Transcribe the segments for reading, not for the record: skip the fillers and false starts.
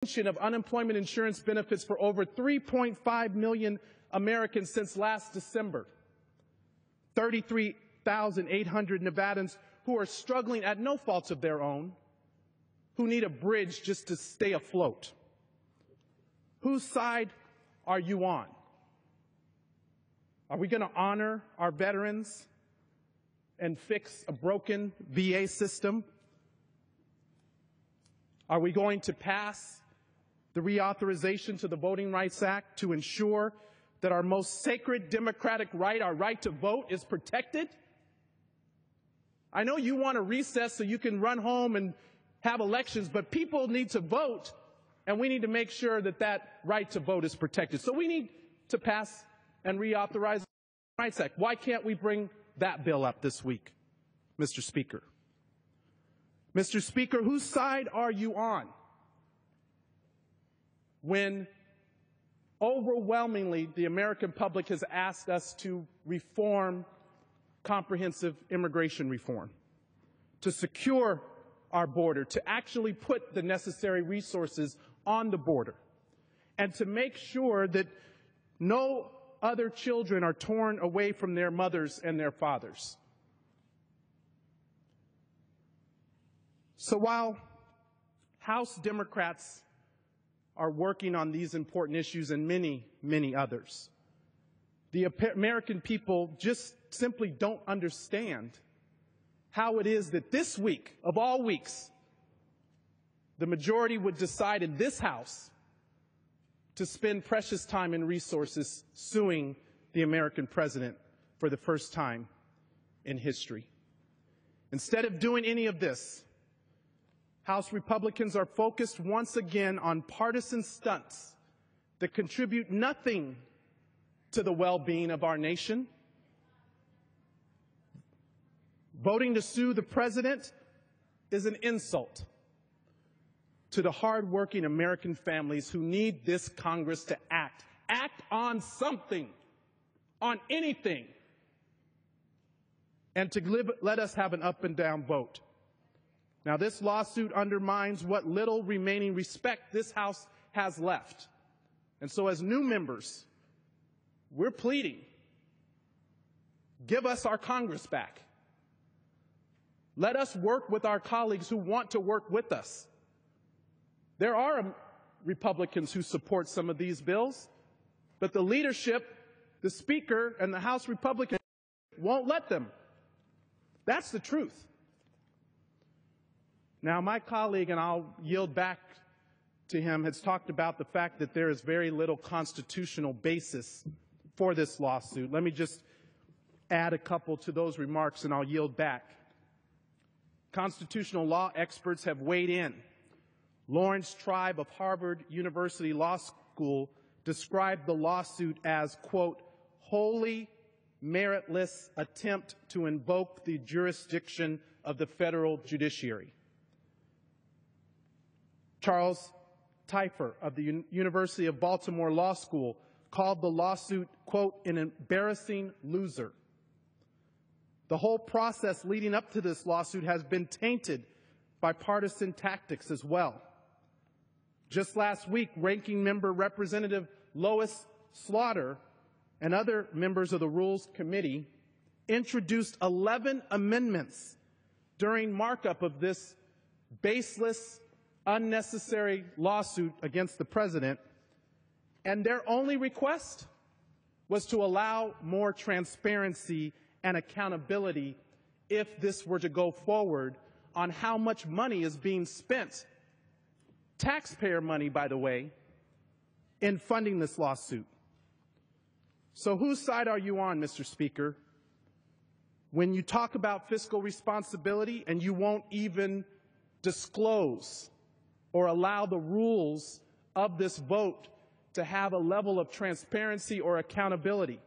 of unemployment insurance benefits for over 3.5 million Americans since last December. 33,800 Nevadans who are struggling at no fault of their own, who need a bridge just to stay afloat. Whose side are you on? Are we going to honor our veterans and fix a broken VA system? Are we going to pass the reauthorization to the Voting Rights Act to ensure that our most sacred democratic right, our right to vote, is protected? I know you want to recess so you can run home and have elections, but people need to vote, and we need to make sure that that right to vote is protected. So we need to pass and reauthorize the Rights Act. Why can't we bring that bill up this week, Mr. Speaker? Mr. Speaker, whose side are you on when overwhelmingly the American public has asked us to reform comprehensive immigration reform, to secure our border, to actually put the necessary resources on the border, and to make sure that no other children are torn away from their mothers and their fathers? So while House Democrats are working on these important issues and many, many others, the American people just simply don't understand how it is that this week, of all weeks, the majority would decide in this House to spend precious time and resources suing the American president for the first time in history. Instead of doing any of this, House Republicans are focused once again on partisan stunts that contribute nothing to the well-being of our nation. Voting to sue the president is an insult to the hard-working American families who need this Congress to act. Act on something, on anything, and to let us have an up and down vote. Now, this lawsuit undermines what little remaining respect this House has left. And so as new members, we're pleading, give us our Congress back. Let us work with our colleagues who want to work with us. There are Republicans who support some of these bills, but the leadership, the Speaker, and the House Republicans won't let them. That's the truth. Now, my colleague, and I'll yield back to him, has talked about the fact that there is very little constitutional basis for this lawsuit. Let me just add a couple to those remarks, and I'll yield back. Constitutional law experts have weighed in. Lawrence Tribe of Harvard University Law School described the lawsuit as, quote, wholly meritless attempt to invoke the jurisdiction of the federal judiciary. Charles Teifer of the University of Baltimore Law School called the lawsuit, quote, an embarrassing loser. The whole process leading up to this lawsuit has been tainted by partisan tactics as well. Just last week, Ranking Member Representative Lois Slaughter and other members of the Rules Committee introduced 11 amendments during markup of this baseless, unnecessary lawsuit against the president, and their only request was to allow more transparency and accountability if this were to go forward on how much money is being spent, taxpayer money, by the way, in funding this lawsuit. So whose side are you on, Mr. Speaker, when you talk about fiscal responsibility and you won't even disclose or allow the rules of this vote to have a level of transparency or accountability?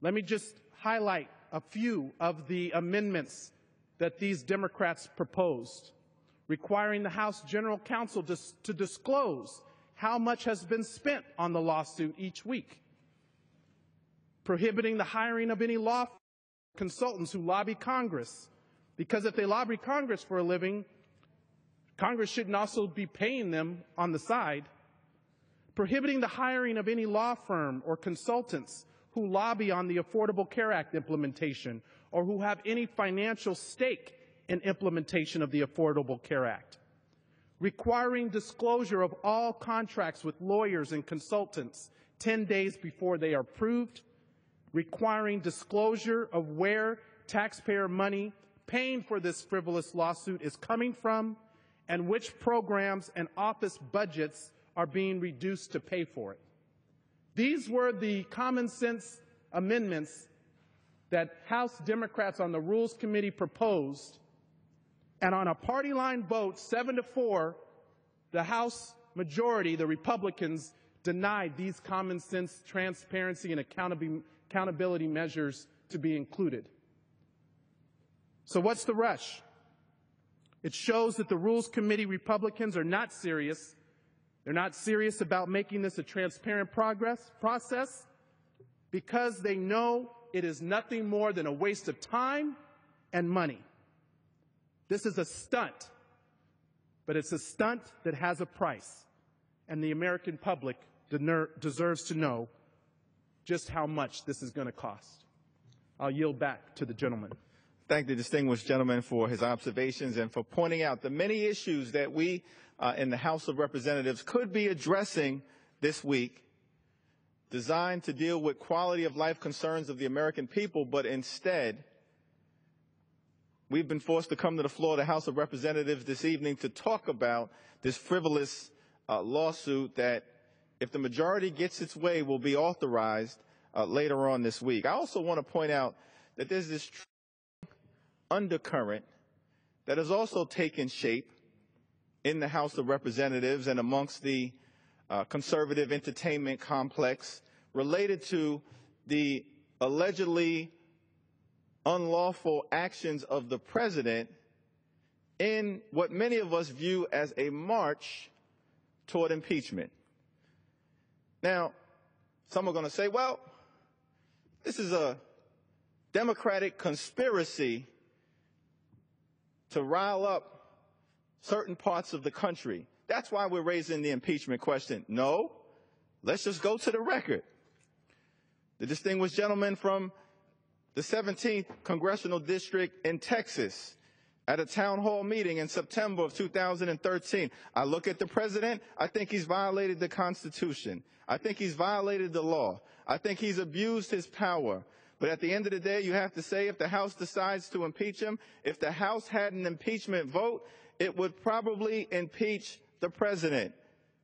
Let me just highlight a few of the amendments that these Democrats proposed, requiring the House General Counsel to disclose how much has been spent on the lawsuit each week, prohibiting the hiring of any law consultants who lobby Congress, because if they lobby Congress for a living, Congress shouldn't also be paying them on the side. Prohibiting the hiring of any law firm or consultants who lobby on the Affordable Care Act implementation or who have any financial stake in implementation of the Affordable Care Act. Requiring disclosure of all contracts with lawyers and consultants 10 days before they are approved. Requiring disclosure of where taxpayer money paying for this frivolous lawsuit is coming from and which programs and office budgets are being reduced to pay for it. These were the common sense amendments that House Democrats on the Rules Committee proposed, and on a party line vote, 7-4, the House majority, the Republicans, denied these common sense transparency and accountability measures to be included. So what's the rush? It shows that the Rules Committee Republicans are not serious. They're not serious about making this a transparent process because they know it is nothing more than a waste of time and money. This is a stunt, but it's a stunt that has a price, and the American public deserves to know just how much this is going to cost. I'll yield back to the gentleman. Thank the distinguished gentleman for his observations and for pointing out the many issues that we in the House of Representatives could be addressing this week, designed to deal with quality of life concerns of the American people, but instead, we've been forced to come to the floor of the House of Representatives this evening to talk about this frivolous lawsuit that, if the majority gets its way, will be authorized later on this week. I also want to point out that there's this undercurrent that has also taken shape in the House of Representatives and amongst the conservative entertainment complex related to the allegedly unlawful actions of the president in what many of us view as a march toward impeachment. Now, some are going to say, well, this is a Democratic conspiracy to rile up certain parts of the country. That's why we're raising the impeachment question. No, let's just go to the record. The distinguished gentleman from the 17th Congressional District in Texas at a town hall meeting in September of 2013. I look at the president, I think he's violated the Constitution. I think he's violated the law. I think he's abused his power. But at the end of the day, you have to say if the House decides to impeach him, if the House had an impeachment vote, it would probably impeach the president.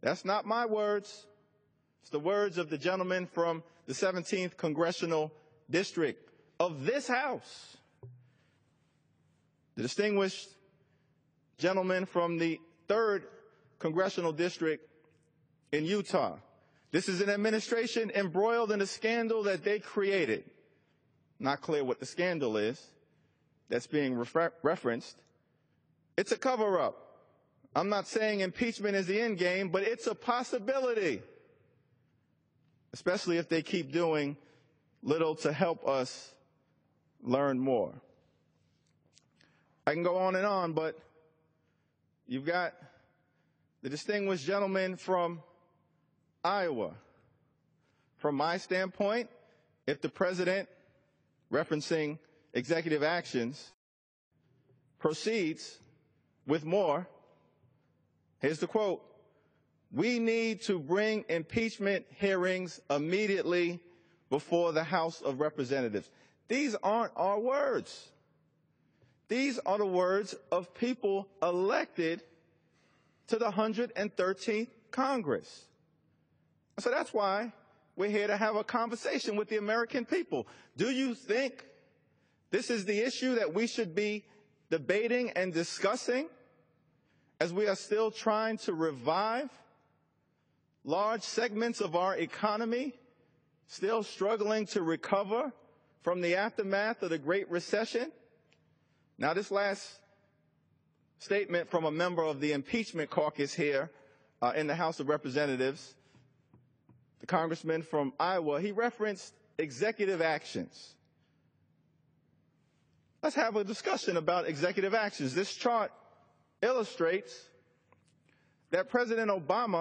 That's not my words. It's the words of the gentleman from the 17th Congressional District of this House. The distinguished gentleman from the 3rd Congressional District in Utah. This is an administration embroiled in a scandal that they created. Not clear what the scandal is that's being referenced. It's a cover-up. I'm not saying impeachment is the end game, but it's a possibility, especially if they keep doing little to help us learn more. I can go on, but you've got the distinguished gentleman from Iowa. From my standpoint, if the president, referencing executive actions, proceeds with more, here's the quote: "We need to bring impeachment hearings immediately before the House of Representatives." These aren't our words. These are the words of people elected to the 113th Congress. So that's why we're here to have a conversation with the American people. Do you think this is the issue that we should be debating and discussing as we are still trying to revive large segments of our economy, still struggling to recover from the aftermath of the Great Recession? Now, this last statement from a member of the impeachment caucus here in the House of Representatives, the congressman from Iowa, he referenced executive actions. Let's have a discussion about executive actions. This chart illustrates that President Obama